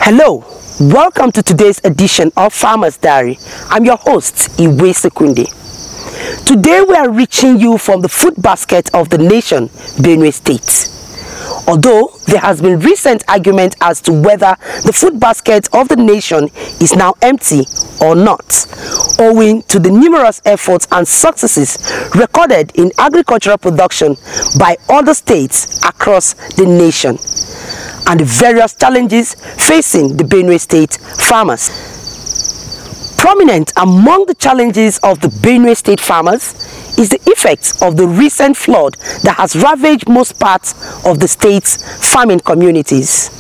Hello, welcome to today's edition of Farmer's Diary. I'm your host, Iwe Sekunde. Today we are reaching you from the food basket of the nation, Benue State. Although there has been recent argument as to whether the food basket of the nation is now empty or not, owing to the numerous efforts and successes recorded in agricultural production by other states across the nation, and the various challenges facing the Benue State farmers. Prominent among the challenges of the Benue State farmers is the effects of the recent flood that has ravaged most parts of the state's farming communities.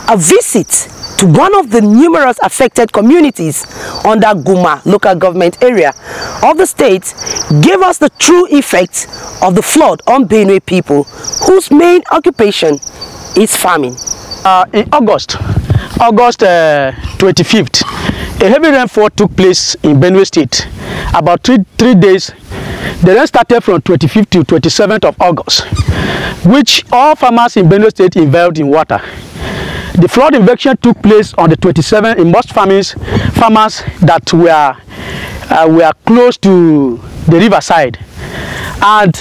A visit to one of the numerous affected communities under Guma local government area of the state gave us the true effects of the flood on Benue people, whose main occupation is farming. In August 25th, a heavy rainfall took place in Benue State. About three days. The rain started from 25th to 27th of August, which all farmers in Benue State involved in water. The flood invasion took place on the 27th in most farmers that were close to the riverside. And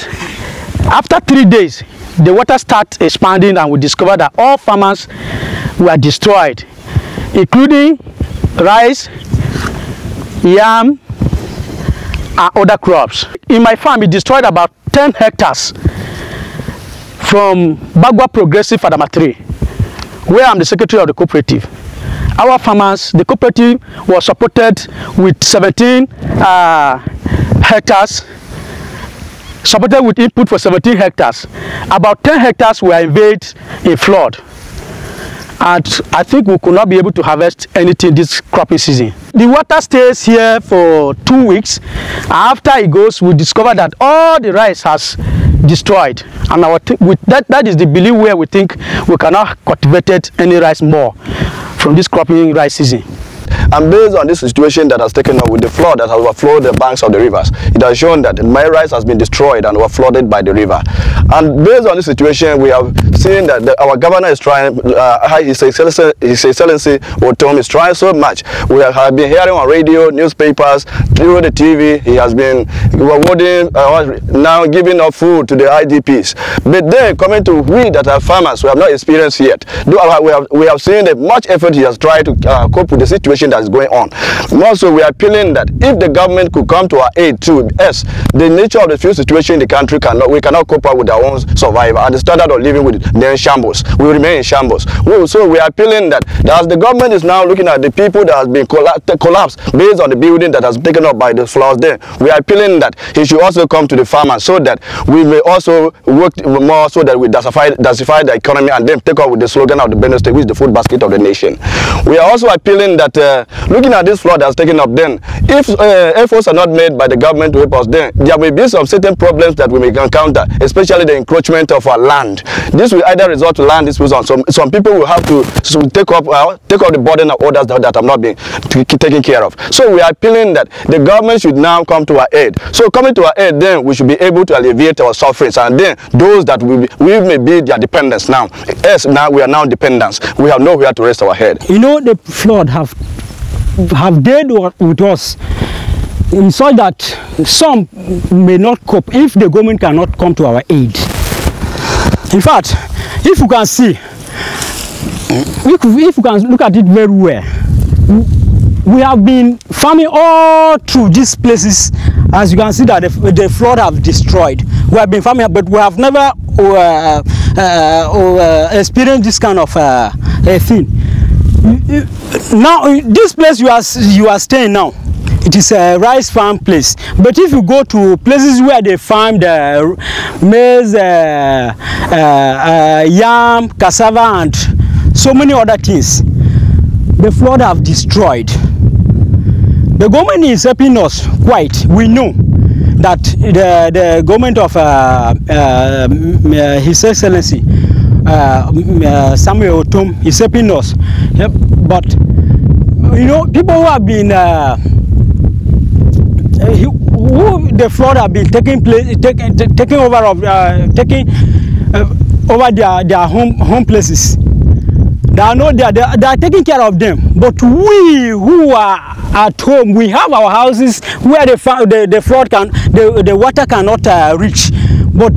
after 3 days, the water started expanding, and we discovered that all farmers were destroyed, including rice, yam, and other crops. In my farm, it destroyed about 10 hectares from Bagua Progressive Adama 3, where I'm the secretary of the cooperative. Our farmers, the cooperative was supported with 17 hectares, supported with input for 17 hectares. About 10 hectares were invaded in flood. And I think we could not be able to harvest anything this cropping season. The water stays here for 2 weeks. After it goes, we discover that all the rice has destroyed. And that is the belief where we think we cannot cultivate any rice more from this cropping rice season. And based on this situation that has taken up with the flood that has overflowed the banks of the rivers, it has shown that my rice has been destroyed and overflooded by the river. And based on this situation, we have seen that our governor is trying, His Excellency Otom is trying so much. We have been hearing on radio, newspapers, through the TV. He has been awarding, now giving up food to the IDPs. But then coming to we that are farmers, we have not experienced yet. We have seen that much effort he has tried to cope with the situation that is going on. Also, we are appealing that if the government could come to our aid too, as the nature of the fuel situation in the country we cannot cope up with our own survival, and the standard of living with the shambles. We remain in shambles. So we are appealing that as the government is now looking at the people that has been collapsed based on the building that has been taken up by the floods there, we are appealing that he should also come to the farmers so that we may also work more so that we densify the economy and then take up with the slogan of the Benue State, which is the food basket of the nation. We are also appealing that looking at this flood that has taken up, then if efforts are not made by the government to help us, then there may be some certain problems that we may encounter, especially the encroachment of our land. This will either result to land disputes on some people will have to take up the burden of others that have not been taken care of. So we are appealing that the government should now come to our aid. So coming to our aid, then we should be able to alleviate our sufferings, and then those that we may be their dependents now. Yes, now we are now dependents. We have nowhere to rest our head. You know, the flood have dealt with us in such that some may not cope if the government cannot come to our aid. In fact, if you can see, if you can look at it very well, we have been farming all through these places. As you can see that the flood have destroyed. We have been farming, but we have never experienced this kind of thing. Now, this place you are staying now, it is a rice farm place. But if you go to places where they farm the maize, yam, cassava, and so many other things, the flood have destroyed. The government is helping us quite. We know that the government of His Excellency Samuel Otom is helping us. Yep. But you know, people who have been who the flood have been taking over their home places. They are not there. They are taking care of them. But we who are at home, we have our houses where the flood can, the water cannot reach. But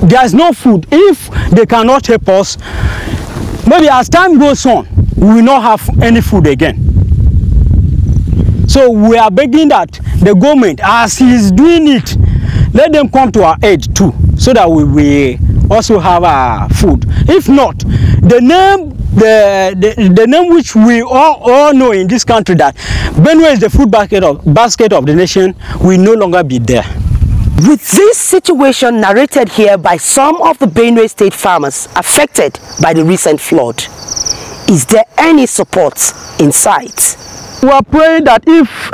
there is no food. If they cannot help us, maybe as time goes on, we will not have any food again. So we are begging that the government, as he is doing it, let them come to our aid too, so that we will also have food. If not, the name which we all know in this country, that Benue is the food basket of the nation, will no longer be there. With this situation narrated here by some of the Benue State farmers affected by the recent flood, is there any support in sight? We are praying that if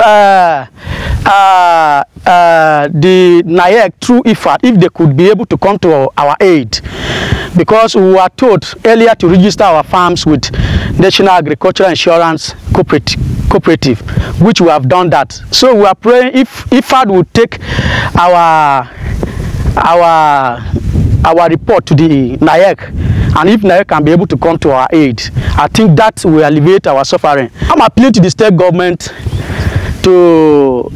the NAEC through IFAD, if they could be able to come to our aid, because we were told earlier to register our farms with National Agricultural Insurance Cooperative, which we have done that. So we are praying if IFAD would take our report to the NAEC, and if NAEC can be able to come to our aid, I think that will alleviate our suffering. I'm appealing to the state government to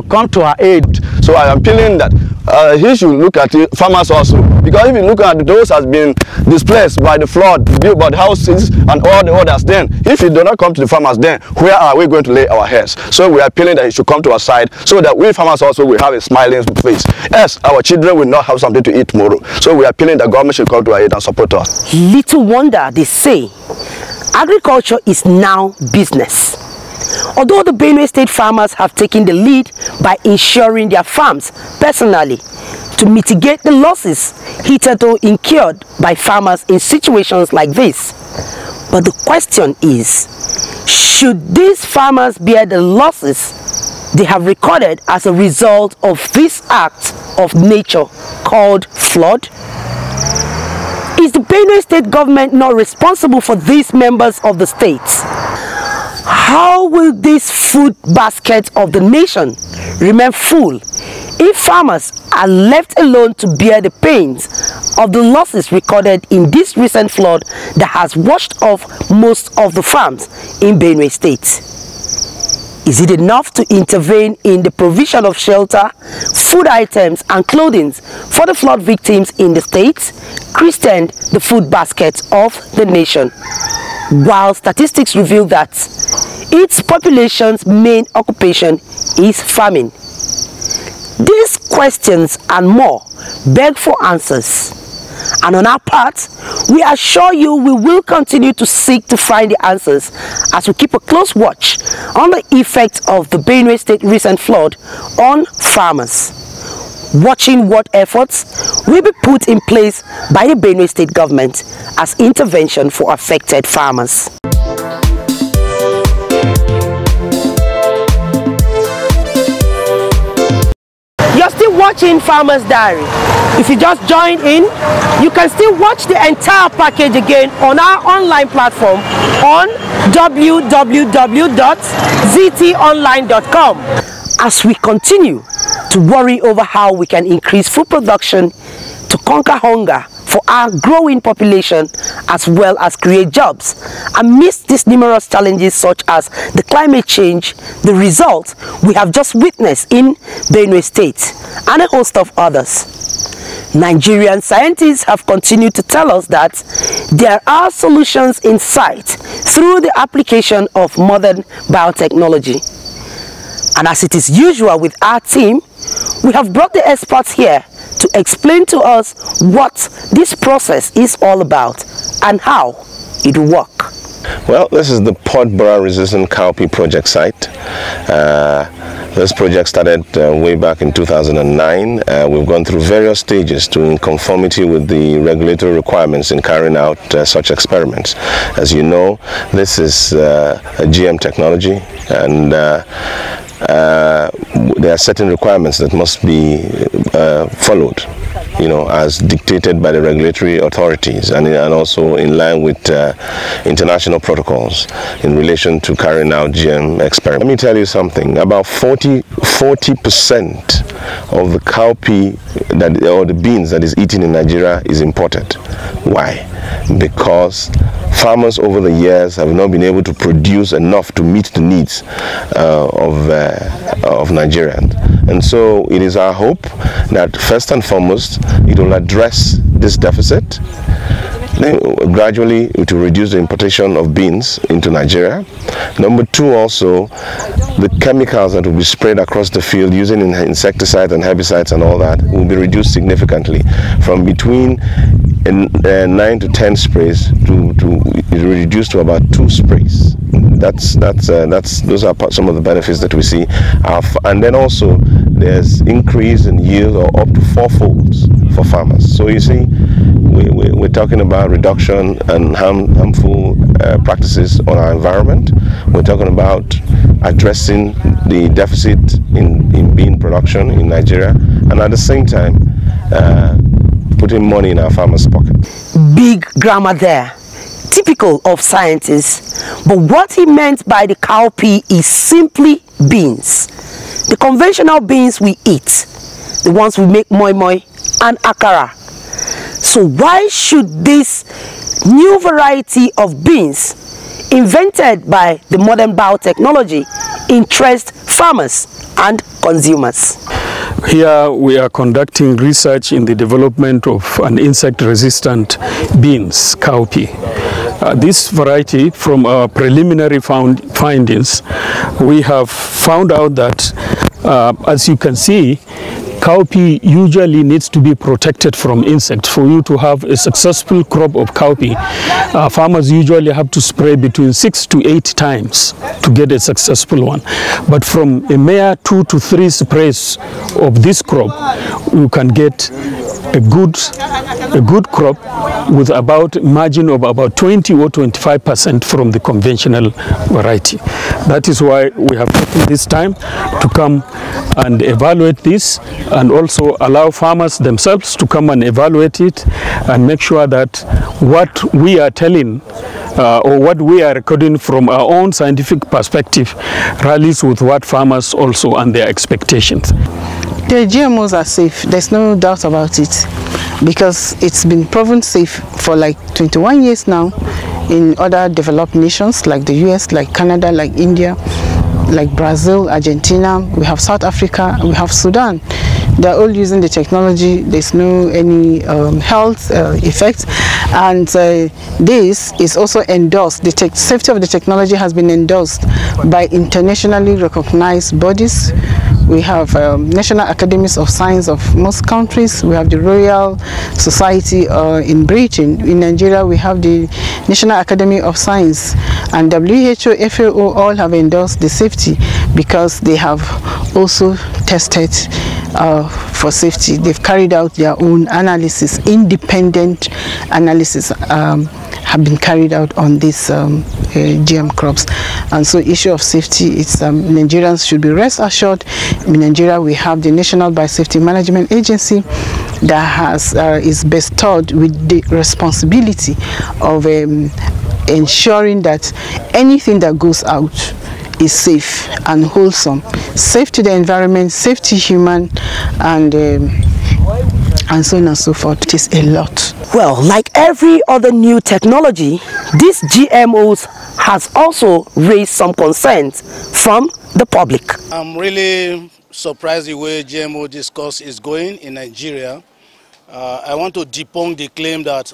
come to our aid. So I am appealing that he should look at the farmers also, because if you look at those has been displaced by the flood, built by the houses and all the others, then if he do not come to the farmers, then where are we going to lay our heads? So we are appealing that he should come to our side, so that we farmers also will have a smiling face. Yes, our children will not have something to eat tomorrow. So we are appealing that government should come to our aid and support us. Little wonder they say agriculture is now business. Although the Benue State farmers have taken the lead by insuring their farms personally to mitigate the losses hitherto incurred by farmers in situations like this. But the question is, should these farmers bear the losses they have recorded as a result of this act of nature called flood? Is the Benue State government not responsible for these members of the state? How will this food basket of the nation remain full if farmers are left alone to bear the pains of the losses recorded in this recent flood that has washed off most of the farms in Benue State? Is it enough to intervene in the provision of shelter, food items and clothing for the flood victims in the state, christened the food basket of the nation, while statistics reveal that its population's main occupation is farming? These questions and more beg for answers, and on our part, we assure you we will continue to seek to find the answers as we keep a close watch on the effect of the Benue State recent flood on farmers, watching what efforts will be put in place by the Benue State government as intervention for affected farmers. You're still watching Farmers Diary. If you just joined in, you can still watch the entire package again on our online platform on www.ztonline.com as we continue to worry over how we can increase food production to conquer hunger for our growing population, as well as create jobs amidst these numerous challenges such as the climate change, the result we have just witnessed in Benue State, and a host of others. Nigerian scientists have continued to tell us that there are solutions in sight through the application of modern biotechnology. And as it is usual with our team, we have brought the experts here to explain to us what this process is all about and how it will work. Well, this is the pod borer resistant cowpea project site. This project started way back in 2009. We've gone through various stages to in conformity with the regulatory requirements in carrying out such experiments. As you know, this is a GM technology, and there are certain requirements that must be followed. as dictated by the regulatory authorities and also in line with international protocols in relation to carrying out GM experiments. Let me tell you something, about 40% of the cowpea or the beans that is eaten in Nigeria is imported. Why? Because farmers over the years have not been able to produce enough to meet the needs of Nigerians. And so it is our hope that first and foremost it will address this deficit. Then gradually it will reduce the importation of beans into Nigeria. Number two, also the chemicals that will be sprayed across the field using insecticides and herbicides and all that will be reduced significantly from between 9 to 10 sprays to reduced to about 2 sprays. Those are some of the benefits that we see. And then also there's increase in yield or up to 4-folds for farmers. So you see, we're talking about reduction and harmful practices on our environment. We're talking about addressing the deficit in bean production in Nigeria, and at the same time putting money in our farmers' pocket. Big grammar there, typical of scientists. But what he meant by the cowpea is simply beans. The conventional beans we eat, the ones we make moi moi and akara. So why should this new variety of beans invented by the modern biotechnology interest farmers and consumers? Here we are conducting research in the development of an insect-resistant beans, cowpea. This variety, from our preliminary findings, we have found out that, as you can see, cowpea usually needs to be protected from insects. For you to have a successful crop of cowpea, farmers usually have to spray between 6 to 8 times to get a successful one. But from a mere 2 to 3 sprays of this crop, you can get a good crop with about margin of about 20 or 25% from the conventional variety. That is why we have taken this time to come and evaluate this, and also allow farmers themselves to come and evaluate it and make sure that what we are telling or what we are recording from our own scientific perspective rallies with what farmers also and their expectations. The GMOs are safe, there's no doubt about it, because it's been proven safe for like 21 years now in other developed nations like the US, like Canada, like India, like Brazil, Argentina, we have South Africa, we have Sudan. They're all using the technology. There's no any health effects, and this is also endorsed. The safety of the technology has been endorsed by internationally recognized bodies. We have National Academies of Science of most countries. We have the Royal Society in Britain. In Nigeria, we have the National Academy of Science, and WHO, FAO all have endorsed the safety because they have also tested for safety. They've carried out their own analysis, independent analysis have been carried out on these GM crops. And so issue of safety, it's Nigerians should be rest assured. In Nigeria, we have the National Biosafety Management Agency that has is bestowed with the responsibility of ensuring that anything that goes out is safe and wholesome, safe to the environment, safe to human, and so on and so forth. It is a lot. Well, like every other new technology, these GMOs has also raised some concerns from the public. I'm really surprised the way GMO discourse is going in Nigeria. I want to debunk the claim that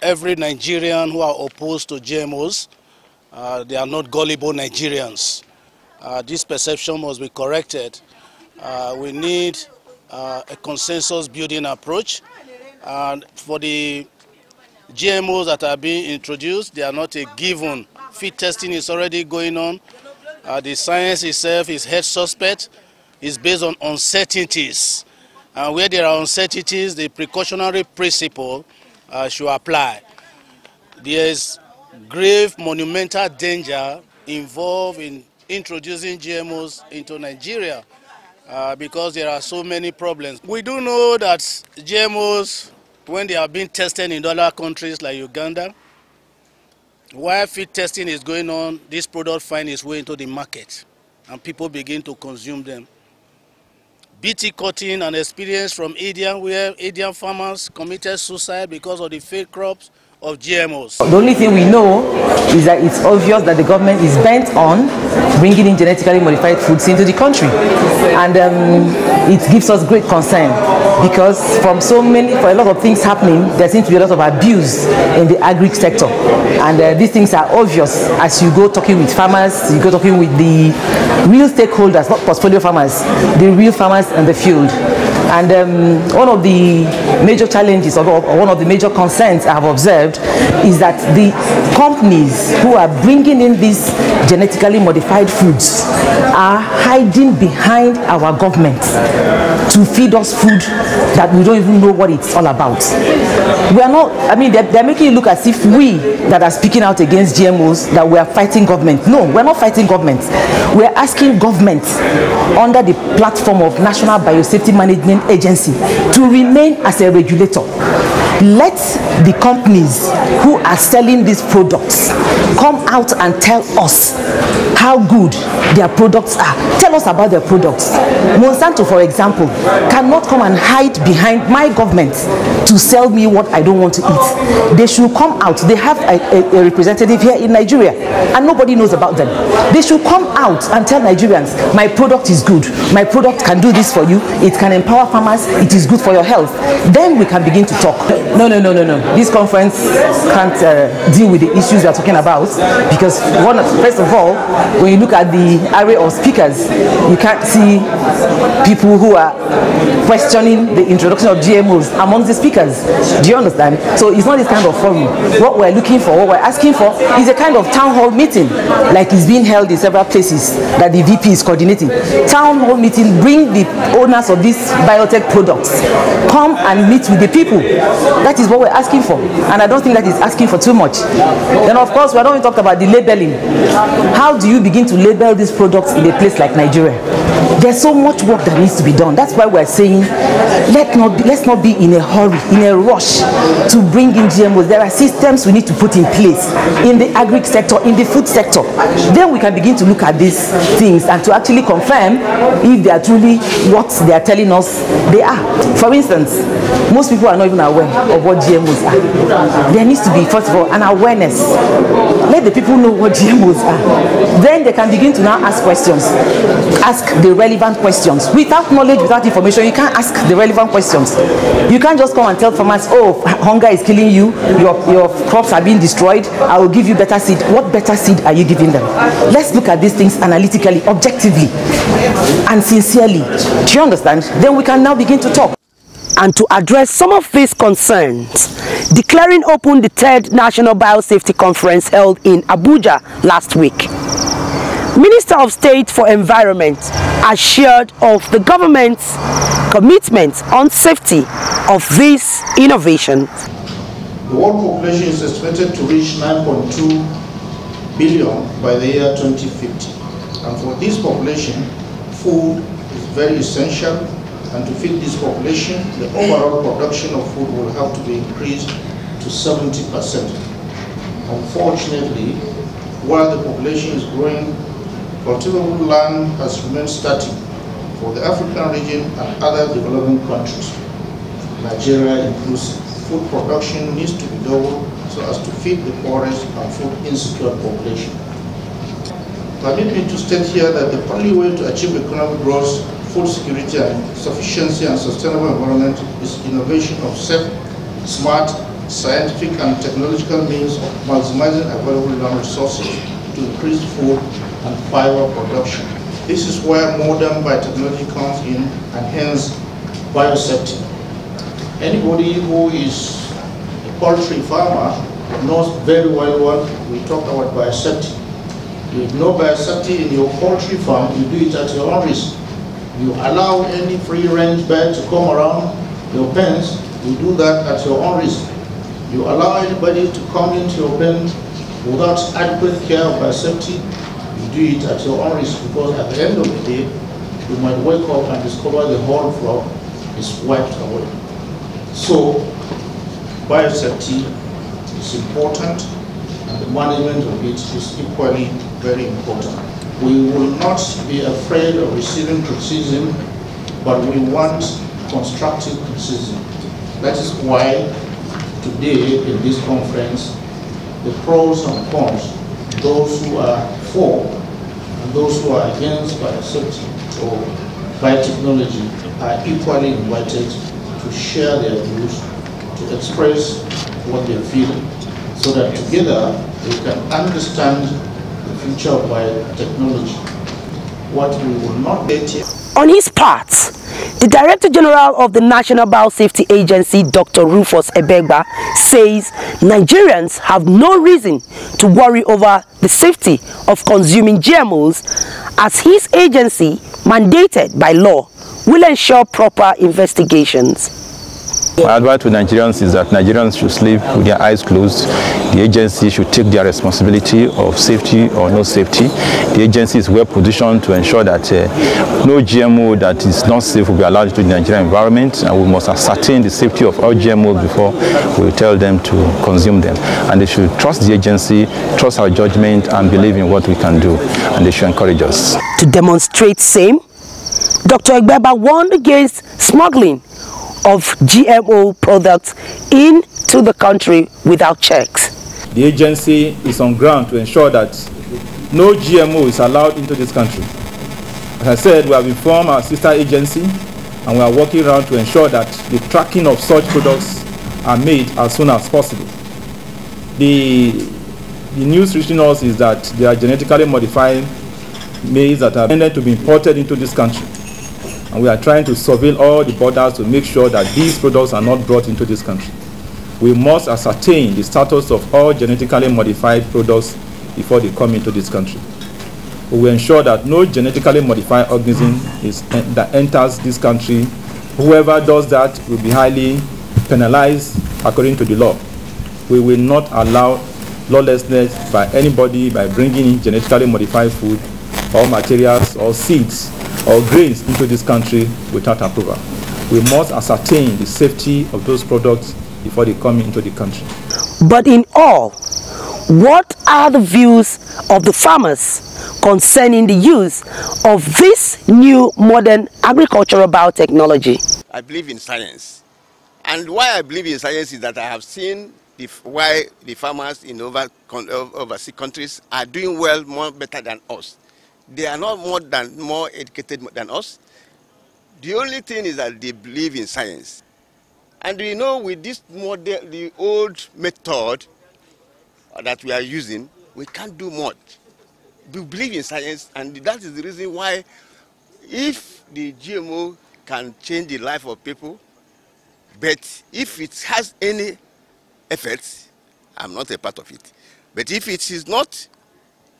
every Nigerian who are opposed to GMOs, they are not gullible Nigerians. This perception must be corrected. We need a consensus building approach, and for the GMOs that are being introduced, they are not a given. Feed testing is already going on. The science itself is head suspect. It's based on uncertainties, and where there are uncertainties, the precautionary principle should apply. There is grave monumental danger involved in introducing GMOs into Nigeria. because there are so many problems. We do know that GMOs, when they are being tested in other countries like Uganda, while feed testing is going on, this product finds its way into the market and people begin to consume them. BT cotton, an experience from Indian, where Indian farmers committed suicide because of the fake crops of GMOs. The only thing we know is that it's obvious that the government is bent on bringing in genetically modified foods into the country, and it gives us great concern because for a lot of things happening, there seems to be a lot of abuse in the agri sector, and these things are obvious as you go talking with farmers, you go talking with the real stakeholders, not portfolio farmers, the real farmers in the field. And one of the major challenges or one of the major concerns I have observed is that the companies who are bringing in these genetically modified foods are hiding behind our government to feed us food that we don't even know what it's all about. We are not, I mean, they're making it look as if we that are speaking out against GMOs, that we are fighting government. No, we're not fighting government. We're asking government under the platform of National Biosafety Management Agency to remain as a regulator. Let the companies who are selling these products come out and tell us how good their products are. Tell us about their products. Monsanto, for example, cannot come and hide behind my government to sell me what I don't want to eat. They should come out. They have a representative here in Nigeria and nobody knows about them. They should come out and tell Nigerians, my product is good. My product can do this for you. It can empower farmers. It is good for your health. Then we can begin to talk. No. This conference can't deal with the issues we are talking about because, first of all, when you look at the array of speakers, you can't see people who are questioning the introduction of GMOs amongst the speakers. Do you understand? So it's not this kind of forum. What we're looking for, what we're asking for is a kind of town hall meeting like is being held in several places that the VP is coordinating. Town hall meeting, bring the owners of these biotech products, come and meet with the people. That is what we're asking for, and I don't think that is asking for too much. Then of course we are not even talking about the labeling. How do you begin to label these products in a place like Nigeria? There's so much work that needs to be done. That's why we're saying let's not be in a hurry, in a rush to bring in GMOs. There are systems we need to put in place in the agri sector, in the food sector. Then we can begin to look at these things and to actually confirm if they are truly what they are telling us they are. For instance, most people are not even aware of what GMOs are. There needs to be, first of all, an awareness. Let the people know what GMOs are. Then they can begin to now ask questions. Ask the relevant questions. Without knowledge, without information, you can't ask the relevant questions. You can't just come and tell farmers, oh, hunger is killing you, your crops are being destroyed, I will give you better seed. What better seed are you giving them? Let's look at these things analytically, objectively, and sincerely. Do you understand? Then we can now begin to talk. And to address some of these concerns, declaring open the 3rd National Biosafety Conference held in Abuja last week, Minister of State for Environment assured of the government's commitment on safety of these innovations. The world population is estimated to reach 9.2 billion by the year 2050. And for this population, food is very essential. And to feed this population, the overall production of food will have to be increased to 70%. Unfortunately, while the population is growing, cultivable land has remained static for the African region and other developing countries, Nigeria inclusive. Food production needs to be doubled so as to feed the poorest and food insecure population. Permit me to state here that the only way to achieve economic growth, food security and sufficiency and sustainable environment is innovation of safe, smart, scientific and technological means of maximizing available land resources to increase food and fiber production. This is where modern biotechnology comes in and hence biosafety. Anybody who is a poultry farmer knows very well what we talk about biosafety. With no biosafety in your poultry farm, you do it at your own risk. You allow any free-range bird to come around your pens, you do that at your own risk. You allow anybody to come into your pen without adequate care of biosafety, you do it at your own risk, because at the end of the day, you might wake up and discover the whole flock is wiped away. So, biosafety is important, and the management of it is equally very important. We will not be afraid of receiving criticism, but we want constructive criticism. That is why today in this conference, the pros and cons, those who are for and those who are against biosafety or biotechnology are equally invited to share their views, to express what they're feeling, so that together we can understand the future of biotechnology. What we will not get here. On his part, the Director General of the National Biosafety Agency, Dr. Rufus Ebegba, says Nigerians have no reason to worry over the safety of consuming GMOs, as his agency, mandated by law, will ensure proper investigations. My advice to Nigerians is that Nigerians should sleep with their eyes closed. The agency should take their responsibility of safety or no safety. The agency is well positioned to ensure that no GMO that is not safe will be allowed into the Nigerian environment, and we must ascertain the safety of all GMOs before we tell them to consume them. And they should trust the agency, trust our judgment, and believe in what we can do, and they should encourage us. To demonstrate same, Dr. Ebegba warned against smuggling of GMO products into the country without checks. The agency is on ground to ensure that no GMO is allowed into this country. As I said, we have informed our sister agency, and we are working around to ensure that the tracking of such products are made as soon as possible. The news reaching us is that there are genetically modified maize that are intended to be imported into this country. And we are trying to surveil all the borders to make sure that these products are not brought into this country. We must ascertain the status of all genetically modified products before they come into this country. We will ensure that no genetically modified organism that enters this country. Whoever does that will be highly penalized according to the law. We will not allow lawlessness by anybody by bringing in genetically modified food or materials or seeds or grains into this country without approval. We must ascertain the safety of those products before they come into the country. But in all, what are the views of the farmers concerning the use of this new modern agricultural biotechnology? I believe in science. And why I believe in science is that I have seen why the farmers in overseas countries are doing well, more better than us. They are not more educated than us. The only thing is that they believe in science. And we know with this model, the old method that we are using, we can't do much. We believe in science, and that is the reason why if the GMO can change the life of people, but if it has any effects, I'm not a part of it. But if it is not,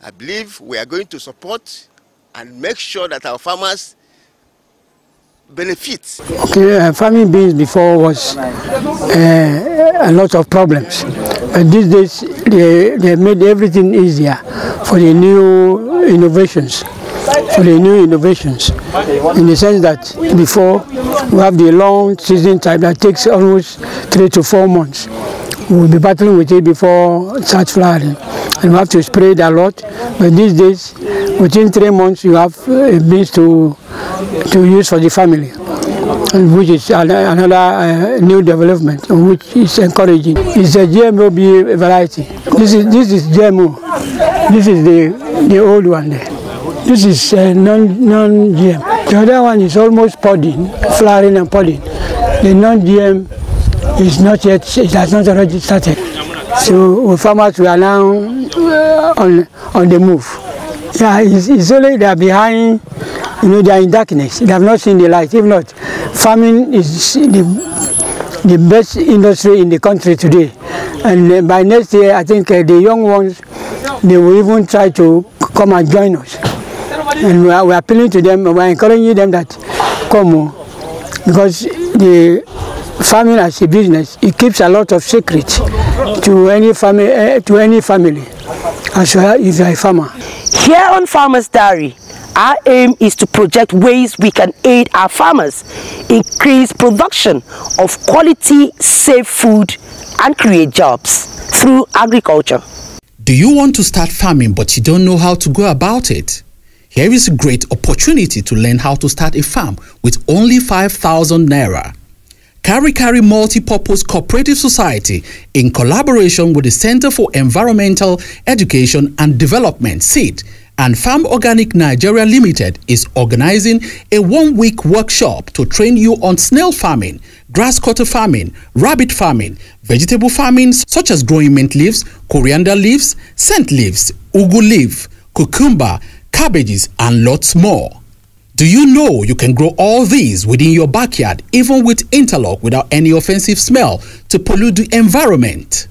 I believe we are going to support and make sure that our farmers benefit. Okay, farming beans before was a lot of problems, but these days they made everything easier for the new innovations. In the sense that before we have the long season time that takes almost 3 to 4 months. We'll be battling with it before it starts flowering, and we have to spray it a lot. But these days, within 3 months, you have beans to use for the family, and which is another new development, which is encouraging. It's a GMO variety. This is GMO. This is the old one there. This is non-GM. The other one is almost podding, flowering and podding. The non-GM is not yet, it has not already started. So farmers we are now on the move. Yeah, it's only they are behind, they are in darkness. They have not seen the light. If not, farming is the best industry in the country today. And by next year, I think the young ones, they will even try to come and join us. And we are appealing to them, we are encouraging them that come, because the farming as a business, it keeps a lot of secrets to any family, as well if you are a farmer. Here on Farmer's Diary, Our aim is to project ways we can aid our farmers increase production of quality, safe food and create jobs through agriculture. Do you want to start farming but you don't know how to go about it? Here is a great opportunity to learn how to start a farm with only 5,000 naira. Kari Kari Multi-Purpose Cooperative Society, in collaboration with the Center for Environmental Education and Development, CED, and Farm Organic Nigeria Limited is organizing a one-week workshop to train you on snail farming, grass cutter farming, rabbit farming, vegetable farming such as growing mint leaves, coriander leaves, scent leaves, ugu leaf, cucumber, cabbages, and lots more. Do you know you can grow all these within your backyard, even with interlock, without any offensive smell to pollute the environment?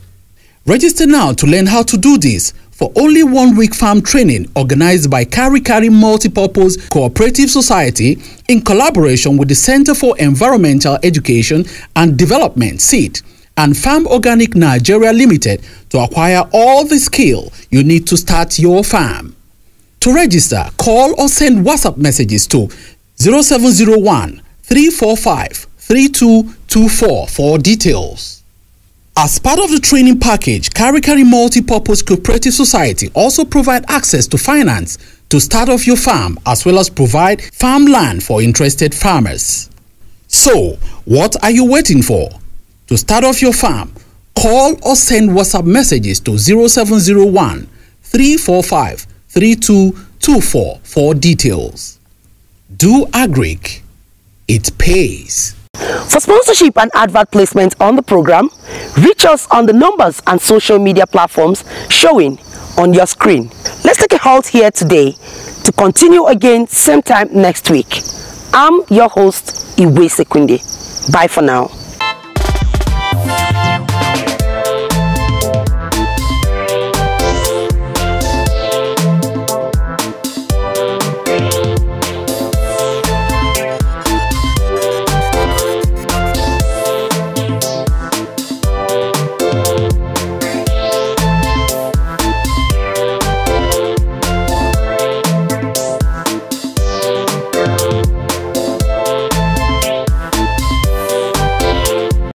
Register now to learn how to do this for only 1 week farm training organized by Kari Kari Multi-Purpose Cooperative Society in collaboration with the Center for Environmental Education and Development, CED, and Farm Organic Nigeria Limited to acquire all the skill you need to start your farm. To register, call or send WhatsApp messages to 0701 345 3224 for details. As part of the training package, Kari Kari Multi-Purpose Cooperative Society also provide access to finance to start off your farm, as well as provide farmland for interested farmers. So, what are you waiting for? To start off your farm, call or send WhatsApp messages to 0701 345 3224 for details. Do Agric. It pays. For sponsorship and advert placement on the program, reach us on the numbers and social media platforms showing on your screen. Let's take a halt here today to continue again same time next week. I'm your host, Iwe Sekunde. Bye for now.